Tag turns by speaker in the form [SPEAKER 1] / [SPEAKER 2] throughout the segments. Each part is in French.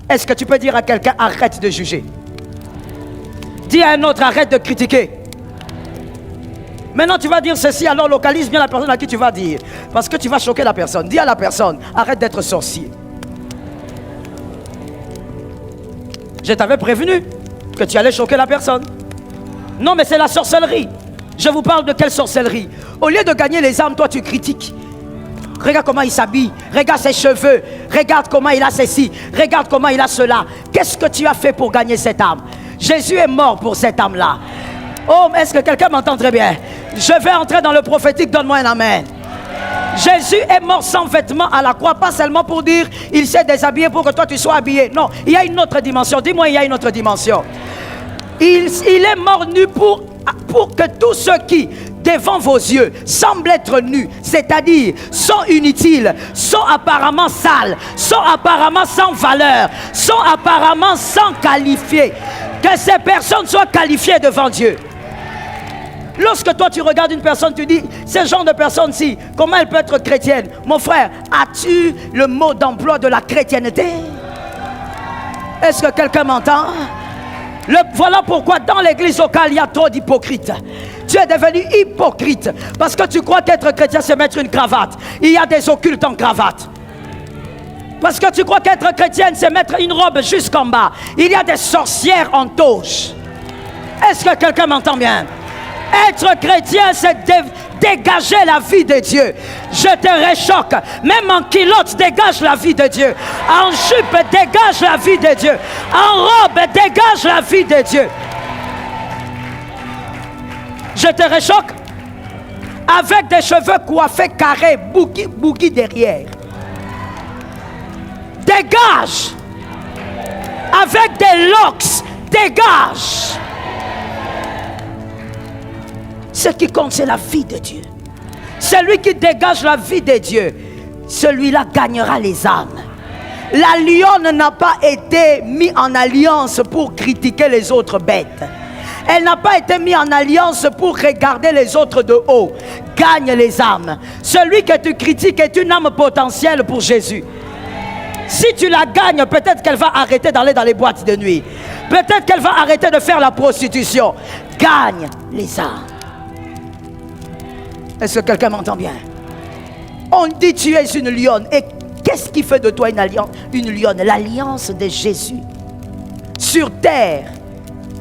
[SPEAKER 1] Est-ce que tu peux dire à quelqu'un, arrête de juger? Dis à un autre, arrête de critiquer. Maintenant, tu vas dire ceci, alors localise bien la personne à qui tu vas dire. Parce que tu vas choquer la personne. Dis à la personne, arrête d'être sorcier. Je t'avais prévenu que tu allais choquer la personne. Non, mais c'est la sorcellerie. Je vous parle de quelle sorcellerie? Au lieu de gagner les âmes, toi tu critiques. Regarde comment il s'habille, regarde ses cheveux, regarde comment il a ceci, regarde comment il a cela. Qu'est-ce que tu as fait pour gagner cette âme? Jésus est mort pour cette âme-là. Oh, est-ce que quelqu'un m'entend très bien? Je vais entrer dans le prophétique, donne-moi un amen. Jésus est mort sans vêtements à la croix, pas seulement pour dire il s'est déshabillé pour que toi tu sois habillé. Non, il y a une autre dimension. Dis-moi, il y a une autre dimension. Il est mort nu pour que tous ceux qui, devant vos yeux, semblent être nus, c'est-à-dire sont inutiles, sont apparemment sales, sont apparemment sans valeur, sont apparemment sans qualifiés, que ces personnes soient qualifiées devant Dieu. Lorsque toi tu regardes une personne, tu dis, ce genre de personne-ci, comment elle peut être chrétienne? Mon frère, as-tu le mot d'emploi de la chrétienté? Est-ce que quelqu'un m'entend? Voilà pourquoi dans l'église locale, il y a trop d'hypocrites. Tu es devenu hypocrite parce que tu crois qu'être chrétien, c'est mettre une cravate. Il y a des occultes en cravate. Parce que tu crois qu'être chrétienne, c'est mettre une robe jusqu'en bas. Il y a des sorcières en toge. Est-ce que quelqu'un m'entend bien? Être chrétien, c'est dégager la vie de Dieu. Je te réchoque. Même en culotte, dégage la vie de Dieu. En jupe, dégage la vie de Dieu. En robe, dégage la vie de Dieu. Je te réchoque. Avec des cheveux coiffés carrés, bougie derrière. Dégage. Avec des locks, dégage. Ce qui compte, c'est la vie de Dieu. Celui qui dégage la vie de Dieu, celui-là gagnera les âmes. La lionne n'a pas été mise en alliance pour critiquer les autres bêtes. Elle n'a pas été mise en alliance pour regarder les autres de haut. Gagne les âmes. Celui que tu critiques est une âme potentielle pour Jésus. Si tu la gagnes, peut-être qu'elle va arrêter d'aller dans les boîtes de nuit. Peut-être qu'elle va arrêter de faire la prostitution. Gagne les âmes. Est-ce que quelqu'un m'entend bien? On dit tu es une lionne. Et qu'est-ce qui fait de toi une lionne? L'alliance de Jésus. Sur terre,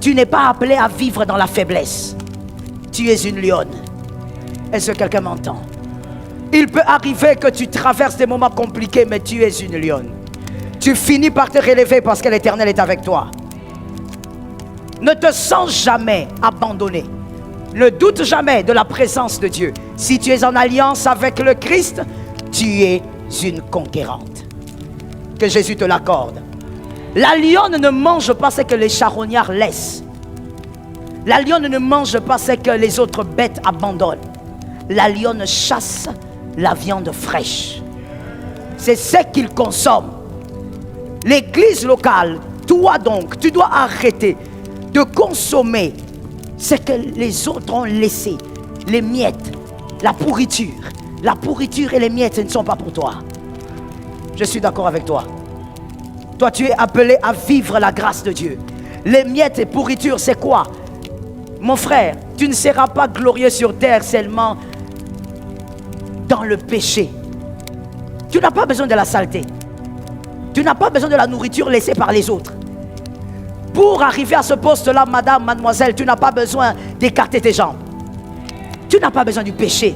[SPEAKER 1] tu n'es pas appelé à vivre dans la faiblesse. Tu es une lionne. Est-ce que quelqu'un m'entend? Il peut arriver que tu traverses des moments compliqués, mais tu es une lionne. Tu finis par te relever parce que l'Éternel est avec toi. Ne te sens jamais abandonné. Ne doute jamais de la présence de Dieu. Si tu es en alliance avec le Christ, tu es une conquérante. Que Jésus te l'accorde. La lionne ne mange pas ce que les charognards laissent. La lionne ne mange pas ce que les autres bêtes abandonnent. La lionne chasse la viande fraîche. C'est ce qu'il consomme. L'église locale, toi donc, tu dois arrêter de consommer ce que les autres ont laissé. Les miettes, la pourriture. La pourriture et les miettes, ce ne sont pas pour toi. Je suis d'accord avec toi. Toi, tu es appelé à vivre la grâce de Dieu. Les miettes et pourriture, c'est quoi? Mon frère, tu ne seras pas glorieux sur terre seulement dans le péché. Tu n'as pas besoin de la saleté. Tu n'as pas besoin de la nourriture laissée par les autres. Pour arriver à ce poste-là, madame, mademoiselle, tu n'as pas besoin d'écarter tes jambes. Tu n'as pas besoin du péché.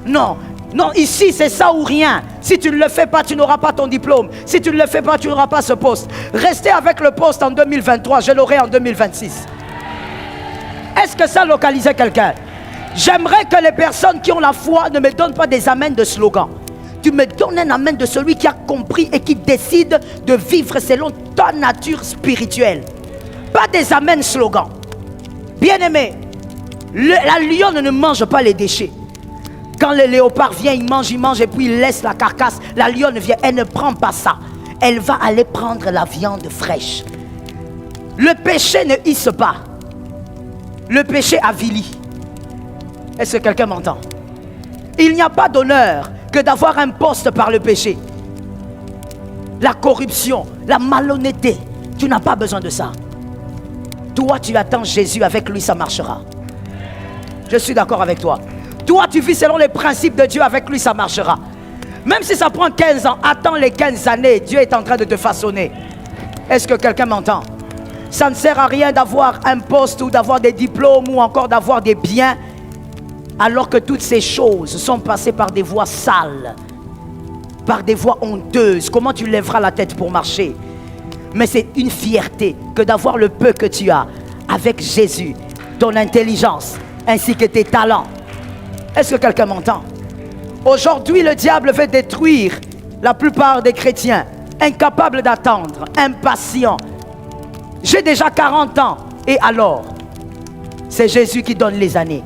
[SPEAKER 1] Non, non, ici c'est ça ou rien. Si tu ne le fais pas, tu n'auras pas ton diplôme. Si tu ne le fais pas, tu n'auras pas ce poste. Restez avec le poste en 2023, je l'aurai en 2026. Est-ce que ça localisait quelqu'un? J'aimerais que les personnes qui ont la foi ne me donnent pas des amens de slogan. Tu me donnes un amen de celui qui a compris et qui décide de vivre selon ta nature spirituelle. Pas des amens slogans. Bien-aimé, la lionne ne mange pas les déchets. Quand le léopard vient, il mange et puis il laisse la carcasse. La lionne vient, elle ne prend pas ça. Elle va aller prendre la viande fraîche. Le péché ne hisse pas. Le péché avilit. Est-ce que quelqu'un m'entend? Il n'y a pas d'honneur que d'avoir un poste par le péché. la corruption, la malhonnêteté. Tu n'as pas besoin de ça. Toi, tu attends Jésus, avec lui, ça marchera. Je suis d'accord avec toi. Toi, tu vis selon les principes de Dieu, avec lui, ça marchera. Même si ça prend 15 ans, attends les 15 années, Dieu est en train de te façonner. Est-ce que quelqu'un m'entend? Ça ne sert à rien d'avoir un poste ou d'avoir des diplômes ou encore d'avoir des biens, alors que toutes ces choses sont passées par des voies sales, par des voies honteuses. Comment tu lèveras la tête pour marcher? Mais c'est une fierté que d'avoir le peu que tu as avec Jésus, ton intelligence, ainsi que tes talents. Est-ce que quelqu'un m'entend? Aujourd'hui, le diable veut détruire la plupart des chrétiens, incapables d'attendre, impatients. J'ai déjà 40 ans, et alors? C'est Jésus qui donne les années.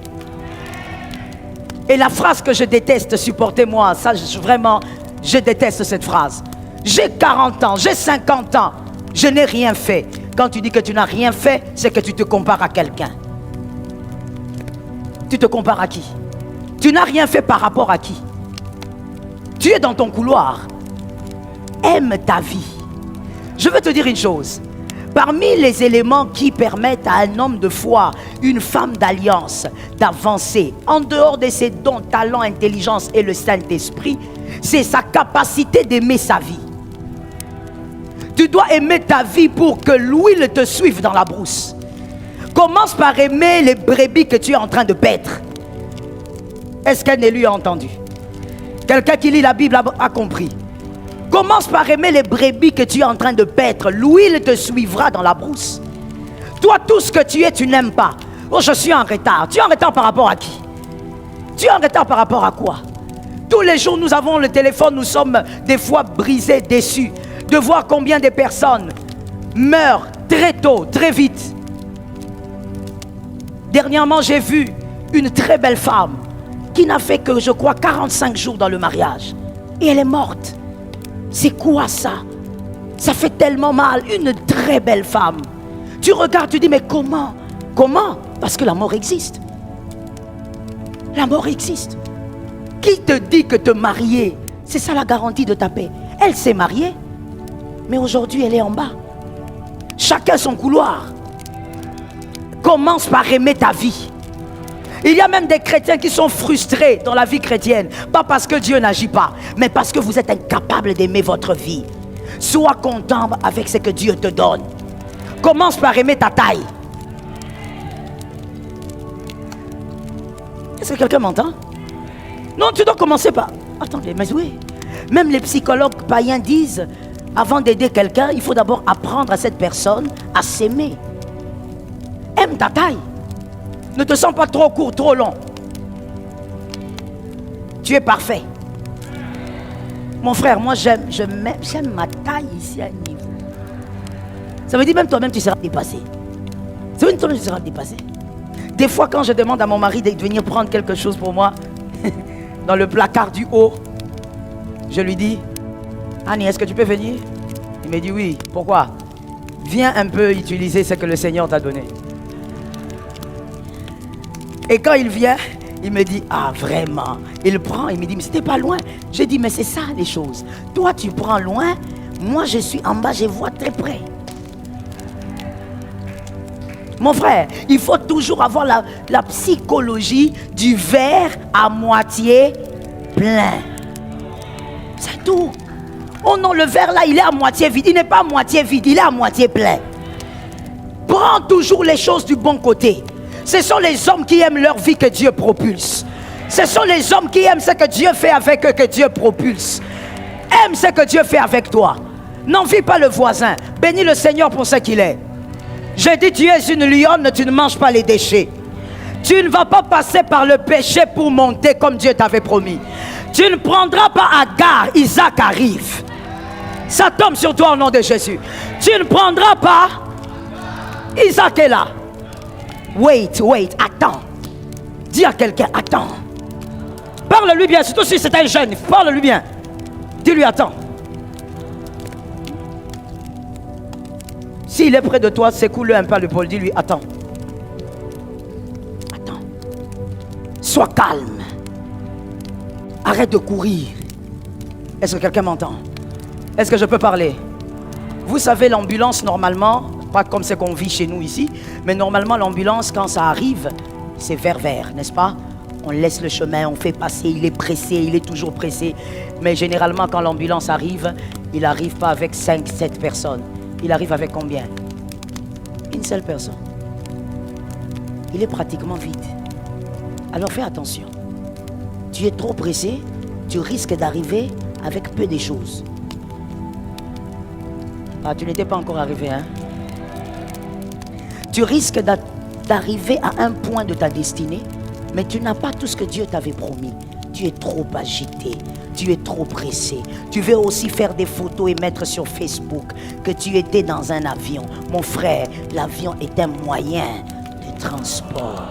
[SPEAKER 1] Et la phrase que je déteste, supportez-moi, ça vraiment, je déteste cette phrase. J'ai 40 ans, j'ai 50 ans, je n'ai rien fait. Quand tu dis que tu n'as rien fait, c'est que tu te compares à quelqu'un. Tu te compares à qui? Tu n'as rien fait par rapport à qui? Tu es dans ton couloir. Aime ta vie. Je veux te dire une chose. Parmi les éléments qui permettent à un homme de foi, une femme d'alliance, d'avancer, en dehors de ses dons, talents, intelligence et le Saint-Esprit, c'est sa capacité d'aimer sa vie. Tu dois aimer ta vie pour que l'huile te suive dans la brousse. Commence par aimer les brebis que tu es en train de paître. Est-ce qu'un élu a entendu? Quelqu'un qui lit la Bible a compris. Commence par aimer les brebis que tu es en train de paître. L'huile te suivra dans la brousse. Toi, tout ce que tu es, tu n'aimes pas. Oh, je suis en retard. Tu es en retard par rapport à qui? Tu es en retard par rapport à quoi? Tous les jours, nous avons le téléphone. Nous sommes des fois brisés, déçus de voir combien de personnes meurent très tôt, très vite. Dernièrement, j'ai vu une très belle femme qui n'a fait que, je crois, 45 jours dans le mariage. Et elle est morte. C'est quoi ça? Ça fait tellement mal. Une très belle femme. Tu regardes, tu dis, mais comment? Comment? Parce que la mort existe. La mort existe. Qui te dit que te marier, c'est ça la garantie de ta paix? Elle s'est mariée, mais aujourd'hui elle est en bas. Chacun son couloir. Commence par aimer ta vie. Il y a même des chrétiens qui sont frustrés dans la vie chrétienne. Pas parce que Dieu n'agit pas, mais parce que vous êtes incapable d'aimer votre vie. Sois content avec ce que Dieu te donne. Commence par aimer ta taille. Est-ce que quelqu'un m'entend? Non, tu dois commencer par... Attendez, mais oui. Même les psychologues païens disent, avant d'aider quelqu'un, il faut d'abord apprendre à cette personne à s'aimer. Aime ta taille. Ne te sens pas trop court, trop long. Tu es parfait. Mon frère, moi j'aime ma taille ici à un niveau. Ça veut dire même toi-même tu seras dépassé. Ça veut dire toi-même tu seras dépassé. Des fois quand je demande à mon mari de venir prendre quelque chose pour moi, dans le placard du haut, je lui dis, Annie, est-ce que tu peux venir? Il me dit oui. Pourquoi? Viens un peu utiliser ce que le Seigneur t'a donné. Et quand il vient, il me dit, ah vraiment? Il prend, il me dit, mais c'était pas loin. J'ai dit, mais c'est ça les choses. Toi tu prends loin, moi je suis en bas, je vois très près. Mon frère, il faut toujours avoir la psychologie du verre à moitié plein. C'est tout. Oh non, le verre là, il est à moitié vide. Il n'est pas à moitié vide, il est à moitié plein. Prends toujours les choses du bon côté. Ce sont les hommes qui aiment leur vie que Dieu propulse. Ce sont les hommes qui aiment ce que Dieu fait avec eux que Dieu propulse. Aime ce que Dieu fait avec toi. N'envie pas le voisin. Bénis le Seigneur pour ce qu'il est. J'ai dit, tu es une lionne, tu ne manges pas les déchets. Tu ne vas pas passer par le péché pour monter comme Dieu t'avait promis. Tu ne prendras pas Agar, Isaac arrive. Ça tombe sur toi au nom de Jésus. Tu ne prendras pas, Isaac est là. Wait, attends. Dis à quelqu'un, attends. Parle-lui bien, surtout si c'est un jeune, parle-lui bien. Dis-lui, attends. S'il est près de toi, secoue-le un peu à l'épaule, dis-lui, attends. Attends. Sois calme. Arrête de courir. Est-ce que quelqu'un m'entend? Est-ce que je peux parler? Vous savez, l'ambulance, normalement, pas comme ce qu'on vit chez nous ici, mais normalement, l'ambulance, quand ça arrive, c'est vert, n'est-ce pas? On laisse le chemin, on fait passer, il est pressé, il est toujours pressé. Mais généralement, quand l'ambulance arrive, il n'arrive pas avec 5, 7 personnes. Il arrive avec combien? Une seule personne. Il est pratiquement vide. Alors fais attention. Tu es trop pressé, tu risques d'arriver avec peu de choses. Ah, tu n'étais pas encore arrivé, hein? Tu risques d'arriver à un point de ta destinée, mais tu n'as pas tout ce que Dieu t'avait promis. Tu es trop agité, tu es trop pressé. Tu veux aussi faire des photos et mettre sur Facebook que tu étais dans un avion. Mon frère, l'avion est un moyen de transport.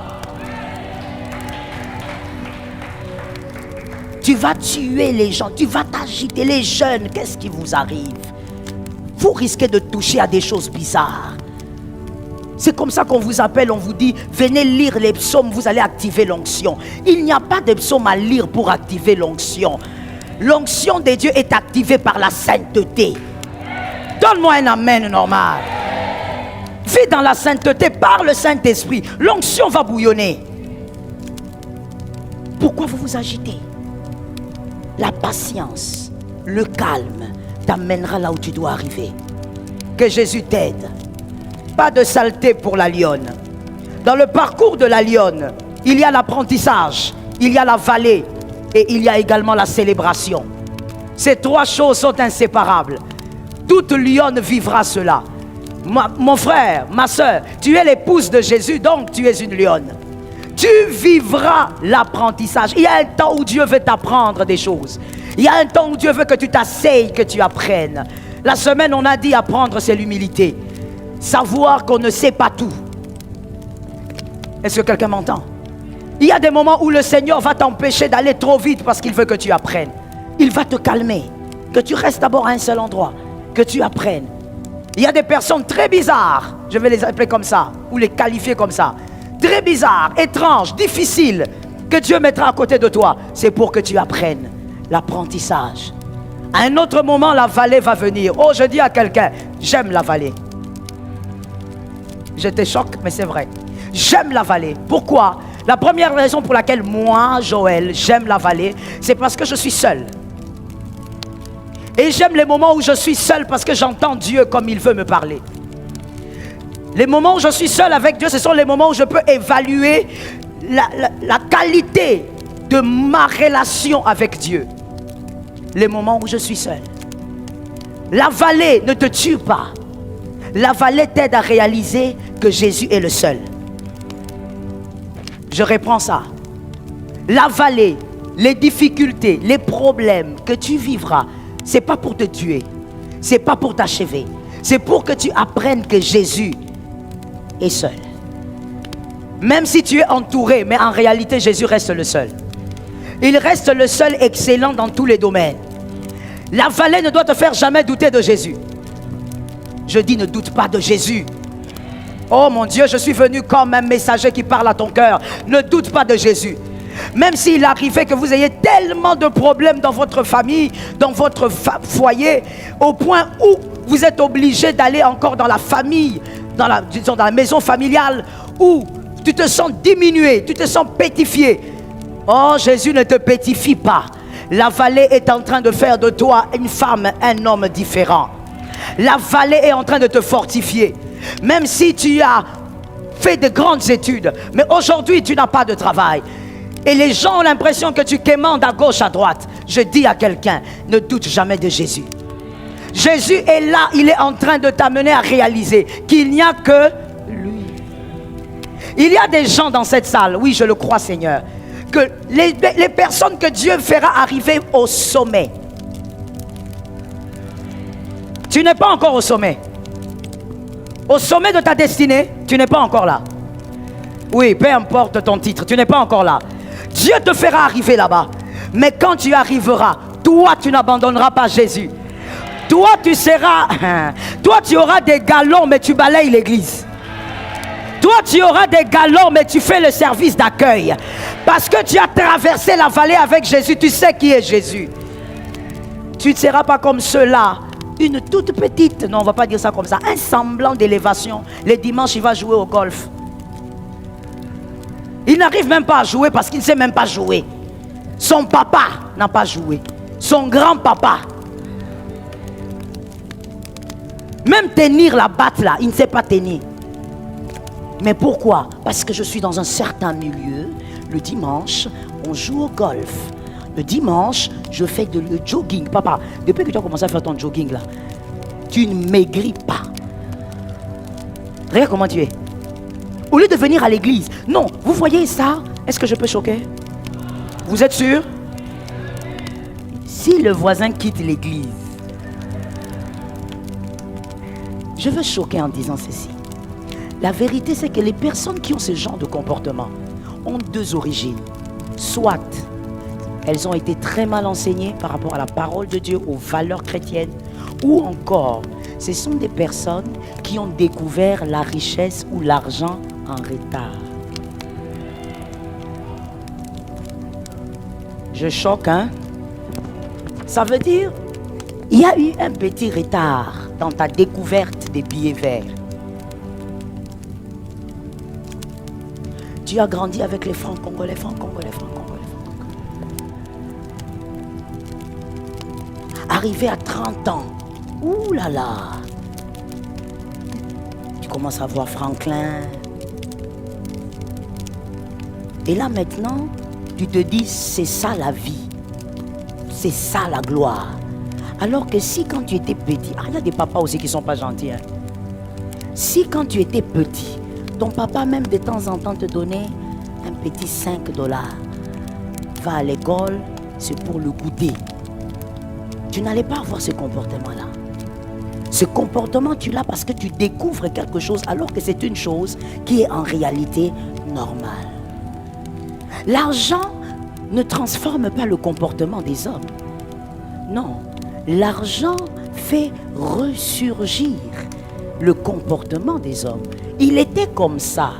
[SPEAKER 1] Tu vas tuer les gens, tu vas t'agiter. Les jeunes, qu'est-ce qui vous arrive? Vous risquez de toucher à des choses bizarres. C'est comme ça qu'on vous appelle, on vous dit, venez lire les psaumes, vous allez activer l'onction. Il n'y a pas de psaume à lire pour activer l'onction. L'onction de Dieu est activée par la sainteté. Donne-moi un amen normal. Vis dans la sainteté par le Saint-Esprit. L'onction va bouillonner. Pourquoi vous vous agitez? La patience, le calme t'amènera là où tu dois arriver. Que Jésus t'aide. Pas de saleté pour la lionne. Dans le parcours de la lionne, il y a l'apprentissage, il y a la vallée et il y a également la célébration. Ces trois choses sont inséparables. Toute lionne vivra cela. Mon frère, ma soeur, tu es l'épouse de Jésus, donc tu es une lionne. Tu vivras l'apprentissage. Il y a un temps où Dieu veut t'apprendre des choses. Il y a un temps où Dieu veut que tu t'asseyes, que tu apprennes. La semaine, on a dit apprendre, c'est l'humilité. Savoir qu'on ne sait pas tout. Est-ce que quelqu'un m'entend? Il y a des moments où le Seigneur va t'empêcher d'aller trop vite parce qu'il veut que tu apprennes. Il va te calmer. Que tu restes d'abord à un seul endroit. Que tu apprennes. Il y a des personnes très bizarres, je vais les appeler comme ça, ou les qualifier comme ça. Très bizarres, étranges, difficiles, que Dieu mettra à côté de toi. C'est pour que tu apprennes l'apprentissage. À un autre moment, la vallée va venir. Oh, je dis à quelqu'un, j'aime la vallée. Je te choque, mais c'est vrai. J'aime la vallée. Pourquoi? La première raison pour laquelle moi, Joël, j'aime la vallée, c'est parce que je suis seul. Et j'aime les moments où je suis seul parce que j'entends Dieu comme il veut me parler. Les moments où je suis seul avec Dieu, ce sont les moments où je peux évaluer la qualité de ma relation avec Dieu. Les moments où je suis seul. La vallée ne te tue pas. La vallée t'aide à réaliser que Jésus est le seul. Je reprends ça. La vallée, les difficultés, les problèmes que tu vivras, ce n'est pas pour te tuer. Ce n'est pas pour t'achever. C'est pour que tu apprennes que Jésus est seul. Même si tu es entouré, mais en réalité, Jésus reste le seul. Il reste le seul excellent dans tous les domaines. La vallée ne doit te faire jamais douter de Jésus. Je dis, ne doute pas de Jésus. Oh mon Dieu, je suis venu comme un messager qui parle à ton cœur. Ne doute pas de Jésus. Même s'il arrivait que vous ayez tellement de problèmes dans votre famille, dans votre foyer, au point où vous êtes obligé d'aller encore dans la famille, dans la maison familiale, où tu te sens diminué, tu te sens pétrifié. Oh, Jésus ne te pétrifie pas. La vallée est en train de faire de toi une femme, un homme différent. La vallée est en train de te fortifier. Même si tu as fait de grandes études, mais aujourd'hui tu n'as pas de travail. Et les gens ont l'impression que tu quémandes à gauche, à droite. Je dis à quelqu'un, ne doute jamais de Jésus. Jésus est là, il est en train de t'amener à réaliser qu'il n'y a que lui. Il y a des gens dans cette salle, oui je le crois Seigneur, que les personnes que Dieu fera arriver au sommet. Tu n'es pas encore au sommet. Au sommet de ta destinée, tu n'es pas encore là. Oui, peu importe ton titre, tu n'es pas encore là. Dieu te fera arriver là-bas. Mais quand tu arriveras, toi tu n'abandonneras pas Jésus. Toi tu auras des galons mais tu balayes l'église. Toi tu auras des galons mais tu fais le service d'accueil. Parce que tu as traversé la vallée avec Jésus, tu sais qui est Jésus. Tu ne seras pas comme ceux-là une toute petite, non on ne va pas dire ça comme ça, un semblant d'élévation. Les dimanches, il va jouer au golf. Il n'arrive même pas à jouer parce qu'il ne sait même pas jouer. Son papa n'a pas joué. Son grand-papa. Même tenir la batte là, il ne sait pas tenir. Mais pourquoi? Parce que je suis dans un certain milieu. Le dimanche, on joue au golf. Le dimanche, je fais le jogging. Papa, depuis que tu as commencé à faire ton jogging là, tu ne maigris pas. Regarde comment tu es. Au lieu de venir à l'église. Non, vous voyez ça? Est-ce que je peux choquer? Vous êtes sûr? Si le voisin quitte l'église, je veux choquer en disant ceci. La vérité, c'est que les personnes qui ont ce genre de comportement ont deux origines. Soit elles ont été très mal enseignées par rapport à la parole de Dieu, aux valeurs chrétiennes, ou encore, ce sont des personnes qui ont découvert la richesse ou l'argent en retard. Je choque, hein? Ça veut dire, il y a eu un petit retard dans ta découverte des billets verts. Tu as grandi avec les francs congolais, francs congolais, francs congolais. Arrivé à 30 ans, ouh là là, tu commences à voir Franklin. Et là maintenant, tu te dis, c'est ça la vie. C'est ça la gloire. Alors que si quand tu étais petit, il y a des papas aussi qui ne sont pas gentils. Hein. Si quand tu étais petit, ton papa même de temps en temps te donnait un petit 5 $. Va à l'école, c'est pour le goûter. Tu n'allais pas avoir ce comportement-là. Ce comportement, tu l'as parce que tu découvres quelque chose alors que c'est une chose qui est en réalité normale. L'argent ne transforme pas le comportement des hommes. Non, l'argent fait ressurgir le comportement des hommes. Il était comme ça.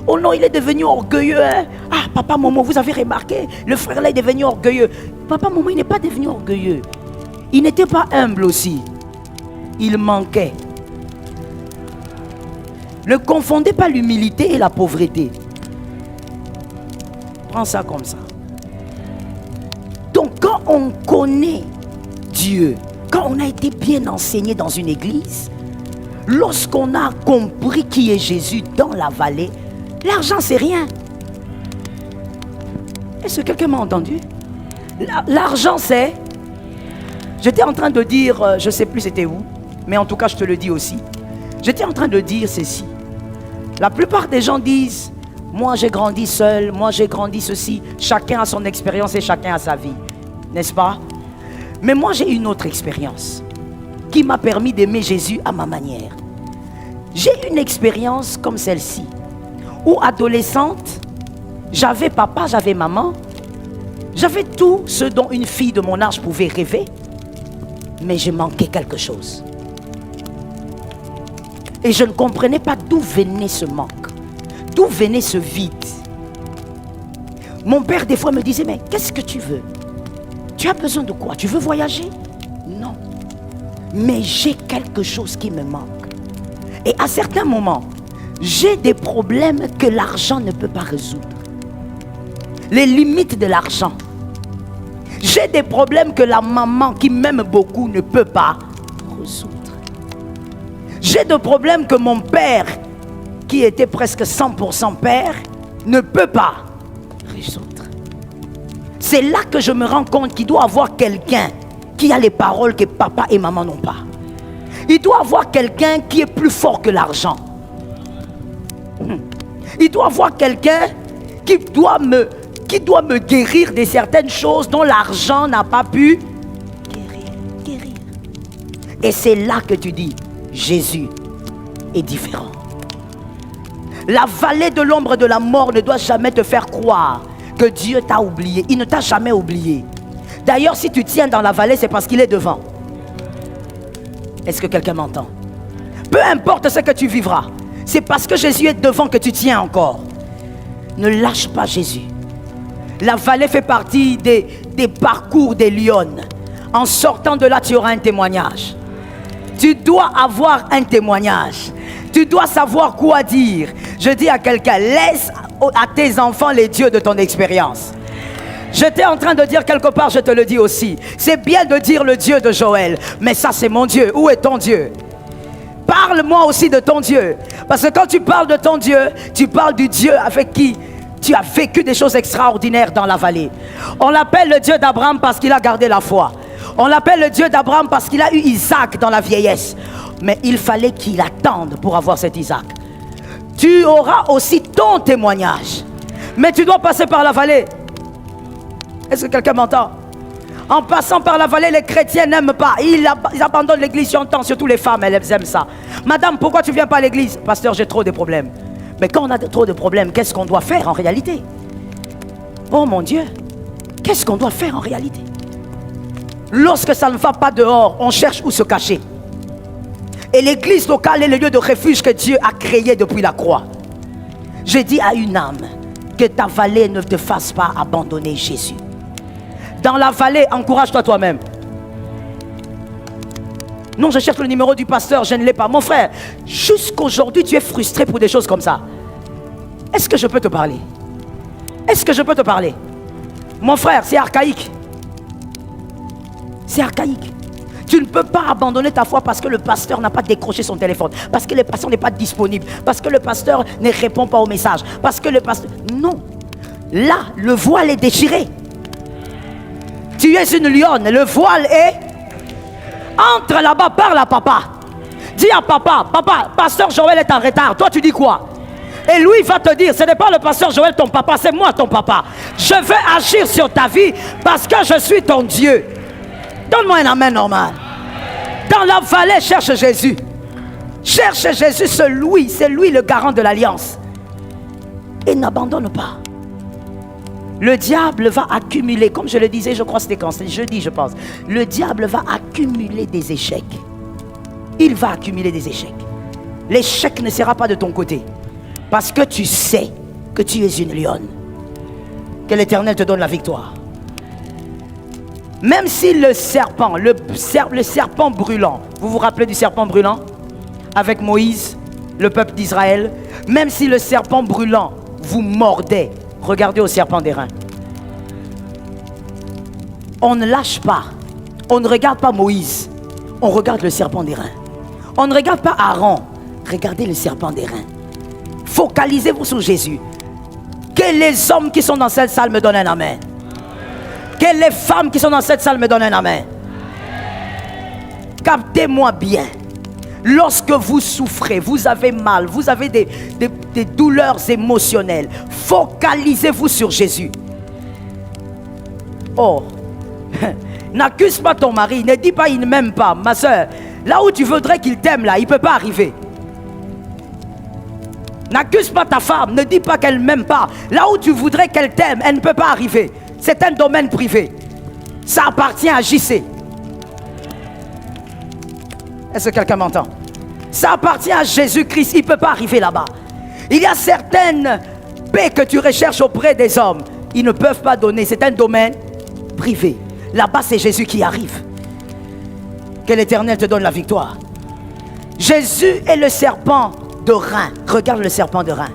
[SPEAKER 1] Oh non, il est devenu orgueilleux. Hein? Ah, papa, maman, vous avez remarqué, le frère là est devenu orgueilleux. Papa, maman, il n'est pas devenu orgueilleux. Il n'était pas humble aussi. Il manquait. Ne confondez pas l'humilité et la pauvreté. Prends ça comme ça. Donc quand on connaît Dieu, quand on a été bien enseigné dans une église, lorsqu'on a compris qui est Jésus dans la vallée, l'argent c'est rien. Est-ce que quelqu'un m'a entendu? L'argent c'est... J'étais en train de dire, je ne sais plus c'était où, mais en tout cas je te le dis aussi. J'étais en train de dire ceci. La plupart des gens disent, moi j'ai grandi seul, moi j'ai grandi ceci. Chacun a son expérience et chacun a sa vie. N'est-ce pas? Mais moi j'ai une autre expérience qui m'a permis d'aimer Jésus à ma manière. J'ai une expérience comme celle-ci, où adolescente, j'avais papa, j'avais maman, j'avais tout ce dont une fille de mon âge pouvait rêver, mais je manquais quelque chose. Et je ne comprenais pas d'où venait ce manque, d'où venait ce vide. Mon père des fois me disait, mais qu'est-ce que tu veux? Tu as besoin de quoi? Tu veux voyager? Non. Mais j'ai quelque chose qui me manque. Et à certains moments, j'ai des problèmes que l'argent ne peut pas résoudre. Les limites de l'argent. J'ai des problèmes que la maman qui m'aime beaucoup ne peut pas résoudre. J'ai des problèmes que mon père, qui était presque 100% père, ne peut pas résoudre. C'est là que je me rends compte qu'il doit y avoir quelqu'un qui a les paroles que papa et maman n'ont pas. Il doit y avoir quelqu'un qui est plus fort que l'argent. Il doit y avoir quelqu'un qui doit me guérir de certaines choses dont l'argent n'a pas pu guérir. Et c'est là que tu dis, Jésus est différent. La vallée de l'ombre de la mort ne doit jamais te faire croire que Dieu t'a oublié. Il ne t'a jamais oublié. D'ailleurs, si tu tiens dans la vallée, c'est parce qu'il est devant. Est-ce que quelqu'un m'entend? Peu importe ce que tu vivras, c'est parce que Jésus est devant que tu tiens encore. Ne lâche pas Jésus. La vallée fait partie des parcours des lionnes. En sortant de là, tu auras un témoignage. Tu dois avoir un témoignage. Tu dois savoir quoi dire. Je dis à quelqu'un, laisse à tes enfants les dieux de ton expérience. J'étais en train de dire quelque part, je te le dis aussi. C'est bien de dire le Dieu de Joël, mais ça c'est mon Dieu. Où est ton Dieu? Parle-moi aussi de ton Dieu. Parce que quand tu parles de ton Dieu, tu parles du Dieu avec qui tu as vécu des choses extraordinaires dans la vallée. On l'appelle le Dieu d'Abraham parce qu'il a gardé la foi. On l'appelle le Dieu d'Abraham parce qu'il a eu Isaac dans la vieillesse. Mais il fallait qu'il attende pour avoir cet Isaac. Tu auras aussi ton témoignage. Mais tu dois passer par la vallée. Est-ce que quelqu'un m'entend? En passant par la vallée, les chrétiens n'aiment pas. Ils abandonnent l'église, j'entends, surtout les femmes, elles aiment ça. Madame, pourquoi tu ne viens pas à l'église? Pasteur, j'ai trop de problèmes. Mais quand on a trop de problèmes, qu'est-ce qu'on doit faire en réalité? Oh mon Dieu, qu'est-ce qu'on doit faire en réalité? Lorsque ça ne va pas dehors, on cherche où se cacher. Et l'église locale est le lieu de refuge que Dieu a créé depuis la croix. J'ai dit à une âme, que ta vallée ne te fasse pas abandonner Jésus. Dans la vallée, encourage-toi toi-même. Non, je cherche le numéro du pasteur, je ne l'ai pas. Mon frère, jusqu'aujourd'hui, tu es frustré pour des choses comme ça. Est-ce que je peux te parler? Est-ce que je peux te parler? Mon frère, c'est archaïque. C'est archaïque. Tu ne peux pas abandonner ta foi parce que le pasteur n'a pas décroché son téléphone, parce que le pasteur n'est pas disponible, parce que le pasteur ne répond pas au message, parce que le pasteur... Non. Là, le voile est déchiré. Tu es une lionne, le voile est... Entre là-bas, parle à papa. Dis à papa, papa, pasteur Joël est en retard. Toi, tu dis quoi? Et lui va te dire, ce n'est pas le pasteur Joël ton papa, c'est moi ton papa. Je veux agir sur ta vie parce que je suis ton Dieu. Donne-moi un amen normal. Dans la vallée, cherche Jésus. Cherche Jésus, c'est lui le garant de l'alliance. Et n'abandonne pas. Le diable va accumuler, comme je le disais, je crois que c'était quand c'était jeudi, je pense. Le diable va accumuler des échecs. Il va accumuler des échecs. L'échec ne sera pas de ton côté. Parce que tu sais que tu es une lionne. Que l'Éternel te donne la victoire. Même si le serpent brûlant, vous vous rappelez du serpent brûlant? Avec Moïse, le peuple d'Israël. Même si le serpent brûlant vous mordait, regardez au serpent d'airain. On ne lâche pas. On ne regarde pas Moïse. On regarde le serpent d'airain. On ne regarde pas Aaron. Regardez le serpent d'airain. Focalisez-vous sur Jésus. Que les hommes qui sont dans cette salle me donnent un amen. Que les femmes qui sont dans cette salle me donnent un amen. Captez-moi bien. Lorsque vous souffrez, vous avez mal, vous avez des douleurs émotionnelles, focalisez-vous sur Jésus. Oh, n'accuse pas ton mari, ne dis pas il ne m'aime pas. Ma soeur, là où tu voudrais qu'il t'aime, là, il ne peut pas arriver. N'accuse pas ta femme, ne dis pas qu'elle ne m'aime pas. Là où tu voudrais qu'elle t'aime, elle ne peut pas arriver. C'est un domaine privé. Ça appartient à JC. Est-ce que quelqu'un m'entend? Ça appartient à Jésus-Christ. Il ne peut pas arriver là-bas. Il y a certaines paix que tu recherches auprès des hommes. Ils ne peuvent pas donner. C'est un domaine privé. Là-bas, c'est Jésus qui arrive. Que l'Éternel te donne la victoire. Jésus est le serpent de rein. Regarde le serpent de rein.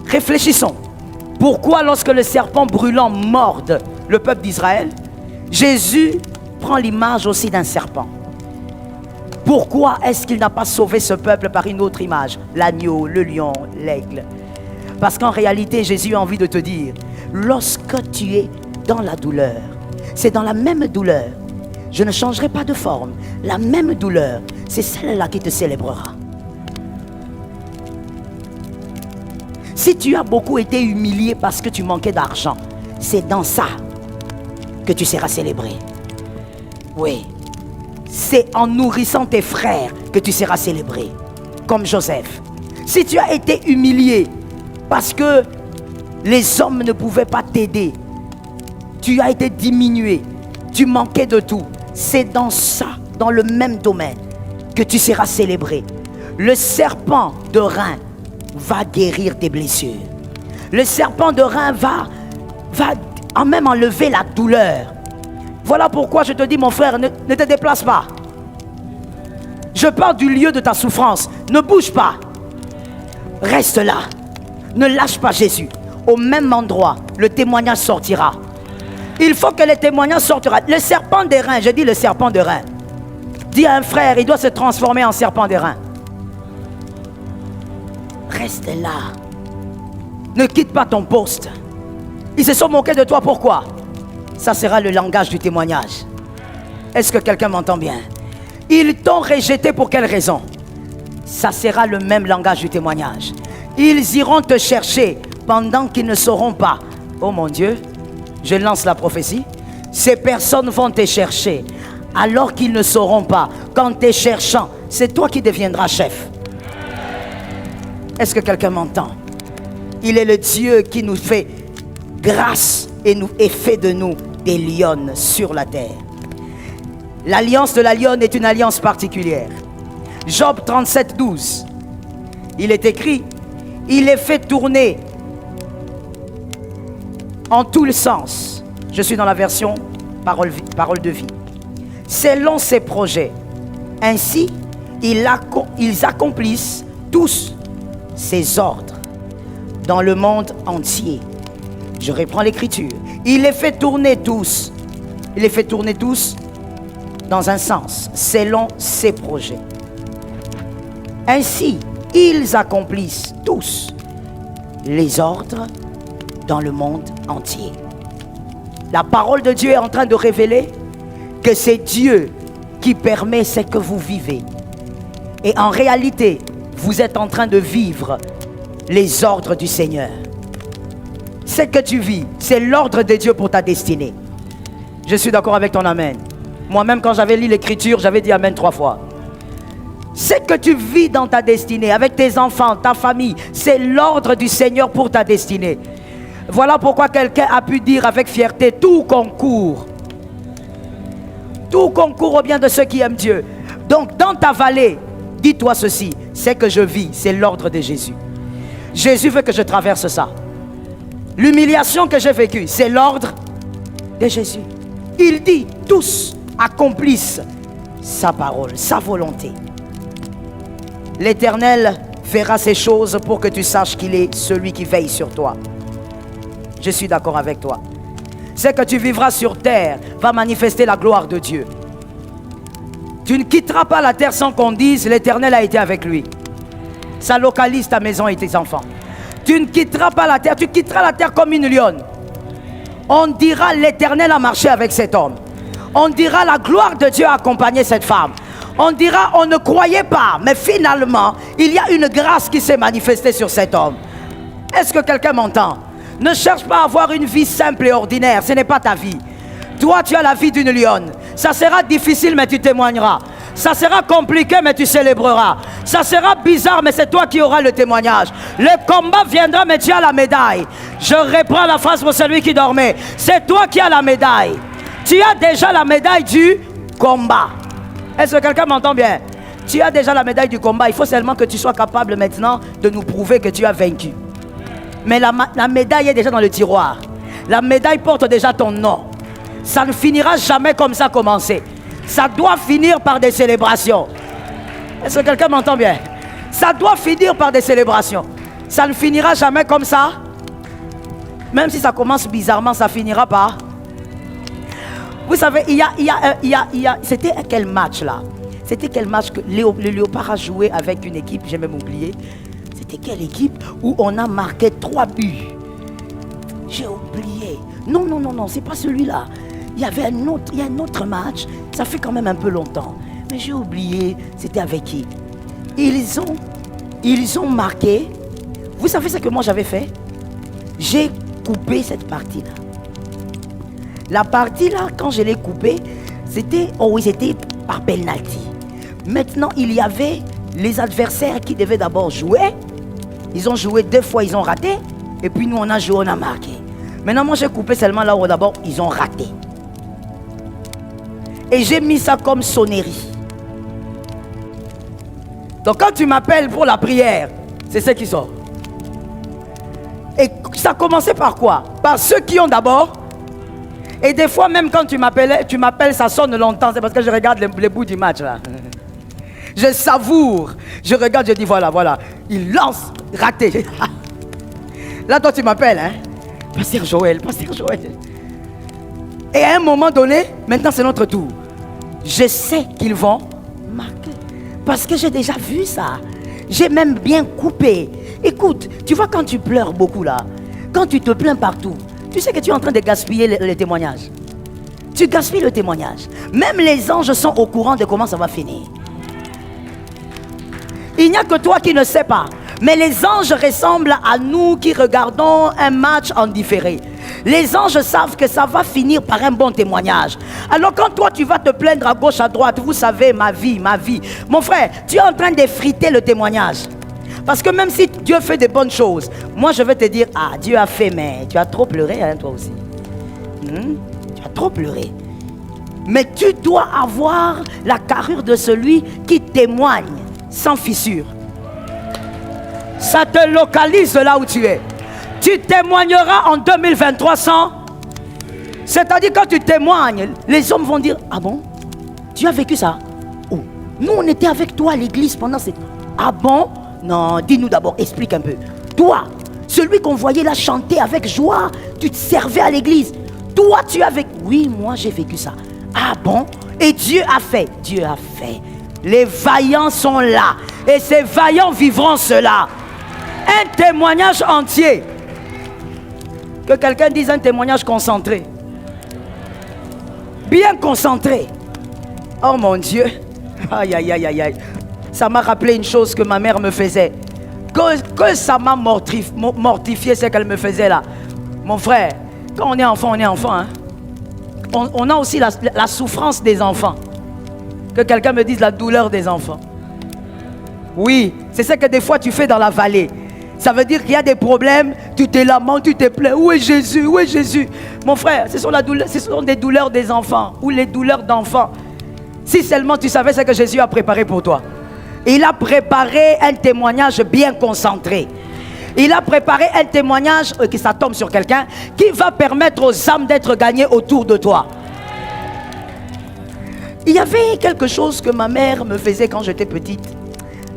[SPEAKER 1] Réfléchissons. Pourquoi lorsque le serpent brûlant morde le peuple d'Israël, Jésus prend l'image aussi d'un serpent? Pourquoi est-ce qu'il n'a pas sauvé ce peuple par une autre image? L'agneau, le lion, l'aigle. Parce qu'en réalité, Jésus a envie de te dire, lorsque tu es dans la douleur, c'est dans la même douleur. Je ne changerai pas de forme. La même douleur, c'est celle-là qui te célébrera. Si tu as beaucoup été humilié parce que tu manquais d'argent, c'est dans ça que tu seras célébré. Oui. C'est en nourrissant tes frères que tu seras célébré. Comme Joseph. Si tu as été humilié parce que les hommes ne pouvaient pas t'aider, tu as été diminué, tu manquais de tout, c'est dans ça, dans le même domaine, que tu seras célébré. Le serpent de rein va guérir tes blessures. Le serpent de rein va même enlever la douleur. Voilà pourquoi je te dis, mon frère, ne te déplace pas. Je parle du lieu de ta souffrance. Ne bouge pas. Reste là. Ne lâche pas Jésus. Au même endroit, le témoignage sortira. Il faut que le témoignage sortira. Le serpent d'airain, je dis le serpent d'airain. Dis à un frère, il doit se transformer en serpent d'airain. Reste là. Ne quitte pas ton poste. Ils se sont moqués de toi, pourquoi? Ça sera le langage du témoignage. Est-ce que quelqu'un m'entend bien? Ils t'ont rejeté pour quelle raison? Ça sera le même langage du témoignage. Ils iront te chercher pendant qu'ils ne sauront pas. Oh mon Dieu, je lance la prophétie. Ces personnes vont te chercher alors qu'ils ne sauront pas. Qu'en te cherchant, c'est toi qui deviendras chef. Est-ce que quelqu'un m'entend? Il est le Dieu qui nous fait grâce et fait de nous des lionnes sur la terre. L'alliance de la lionne est une alliance particulière. Job 37, 12. Il est écrit, il est fait tourner en tous les sens. Je suis dans la version parole de vie. Selon ses projets. Ainsi, ils accomplissent tous ses ordres dans le monde entier. Je reprends l'écriture. Il les fait tourner tous. Il les fait tourner tous dans un sens, selon ses projets. Ainsi, ils accomplissent tous les ordres dans le monde entier. La parole de Dieu est en train de révéler que c'est Dieu qui permet ce que vous vivez. Et en réalité, vous êtes en train de vivre les ordres du Seigneur. Ce que tu vis, c'est l'ordre de Dieu pour ta destinée. Je suis d'accord avec ton amen. Moi-même, quand j'avais lu l'écriture, j'avais dit amen 3 fois. Ce que tu vis dans ta destinée, avec tes enfants, ta famille, c'est l'ordre du Seigneur pour ta destinée. Voilà pourquoi quelqu'un a pu dire avec fierté, tout concourt au bien de ceux qui aiment Dieu. Donc dans ta vallée, dis-toi ceci, ce que je vis, c'est l'ordre de Jésus. Jésus veut que je traverse ça. L'humiliation que j'ai vécue, c'est l'ordre de Jésus. Il dit, tous accomplissent sa parole, sa volonté. L'Éternel fera ces choses pour que tu saches qu'il est celui qui veille sur toi. Je suis d'accord avec toi. Ce que tu vivras sur terre va manifester la gloire de Dieu. Tu ne quitteras pas la terre sans qu'on dise l'Éternel a été avec lui. Ça localise ta maison et tes enfants. Tu ne quitteras pas la terre, tu quitteras la terre comme une lionne. On dira l'Éternel a marché avec cet homme. On dira la gloire de Dieu a accompagné cette femme. On dira on ne croyait pas, mais finalement il y a une grâce qui s'est manifestée sur cet homme. Est-ce que quelqu'un m'entend? Ne cherche pas à avoir une vie simple et ordinaire, ce n'est pas ta vie. Toi tu as la vie d'une lionne. Ça sera difficile mais tu témoigneras. Ça sera compliqué mais tu célébreras. Ça sera bizarre mais c'est toi qui auras le témoignage. Le combat viendra mais tu as la médaille. Je reprends la phrase pour celui qui dormait. C'est toi qui as la médaille. Tu as déjà la médaille du combat. Est-ce que quelqu'un m'entend bien? Tu as déjà la médaille du combat. Il faut seulement que tu sois capable maintenant de nous prouver que tu as vaincu. Mais la médaille est déjà dans le tiroir. La médaille porte déjà ton nom. Ça ne finira jamais comme ça commencé. Ça doit finir par des célébrations. Est-ce que quelqu'un m'entend bien? Ça doit finir par des célébrations. Ça ne finira jamais comme ça. Même si ça commence bizarrement, ça finira par... Vous savez, c'était quel match là? C'était quel match que le Léopard a joué avec une équipe, j'ai même oublié. C'était quelle équipe où on a marqué 3 buts? J'ai oublié. Non, c'est pas celui-là. Il y avait un autre match. Ça fait quand même un peu longtemps. Mais j'ai oublié, c'était avec qui? Ils ont marqué. Vous savez ce que moi j'avais fait? J'ai coupé cette partie-là. La partie là, quand je l'ai coupée, c'était par penalty. Maintenant, il y avait les adversaires qui devaient d'abord jouer. Ils ont joué 2 fois, ils ont raté. Et puis nous, on a joué, on a marqué. Maintenant, moi, j'ai coupé seulement là où d'abord, ils ont raté. Et j'ai mis ça comme sonnerie. Donc, quand tu m'appelles pour la prière, c'est ce qui sort. Et ça commençait par quoi? Par ceux qui ont d'abord... Et des fois, même quand tu m'appelles, ça sonne longtemps. C'est parce que je regarde les bouts du match là. Je savoure. Je regarde, je dis voilà, voilà. Il lance, raté. Là, toi, tu m'appelles, hein? Pasteur Joël, Pasteur Joël. Et à un moment donné, maintenant c'est notre tour. Je sais qu'ils vont marquer. Parce que j'ai déjà vu ça. J'ai même bien coupé. Écoute, tu vois quand tu pleures beaucoup là, quand tu te plains partout, tu sais que tu es en train de gaspiller les témoignages. Tu gaspilles le témoignage. Même les anges sont au courant de comment ça va finir. Il n'y a que toi qui ne sais pas. Mais les anges ressemblent à nous qui regardons un match en différé. Les anges savent que ça va finir par un bon témoignage. Alors quand toi tu vas te plaindre à gauche, à droite, vous savez, ma vie. Mon frère, tu es en train d'effriter le témoignage. Parce que même si Dieu fait des bonnes choses, moi je vais te dire, ah Dieu a fait, mais tu as trop pleuré, hein, toi aussi. Tu as trop pleuré. Mais tu dois avoir la carrure de celui qui témoigne sans fissure. Ça te localise là où tu es. Tu témoigneras en 2023 sans... C'est-à-dire quand tu témoignes, les hommes vont dire, ah bon? Tu as vécu ça? Oh, nous on était avec toi à l'église pendant cette... Ah bon? Non, dis-nous d'abord, explique un peu. Toi, celui qu'on voyait là chanter avec joie, tu te servais à l'église. Toi, tu as vécu... Oui, moi j'ai vécu ça. Ah bon? Et Dieu a fait. Dieu a fait. Les vaillants sont là. Et ces vaillants vivront cela. Un témoignage entier. Que quelqu'un dise un témoignage concentré. Bien concentré. Oh mon Dieu. Aïe, aïe, aïe, aïe, aïe. Ça m'a rappelé une chose que ma mère me faisait. Que ça m'a mortifié ce qu'elle me faisait là. Mon frère, quand on est enfant, on est enfant. Hein? On a aussi la souffrance des enfants. Que quelqu'un me dise la douleur des enfants. Oui, c'est ce que des fois tu fais dans la vallée. Ça veut dire qu'il y a des problèmes, tu te lamentes, tu te plains. Où est Jésus? Où est Jésus? Mon frère, ce sont des douleurs des enfants ou les douleurs d'enfants. Si seulement tu savais ce que Jésus a préparé pour toi. Il a préparé un témoignage bien concentré. Il a préparé un témoignage, que ça tombe sur quelqu'un, qui va permettre aux âmes d'être gagnées autour de toi. Il y avait quelque chose que ma mère me faisait quand j'étais petite.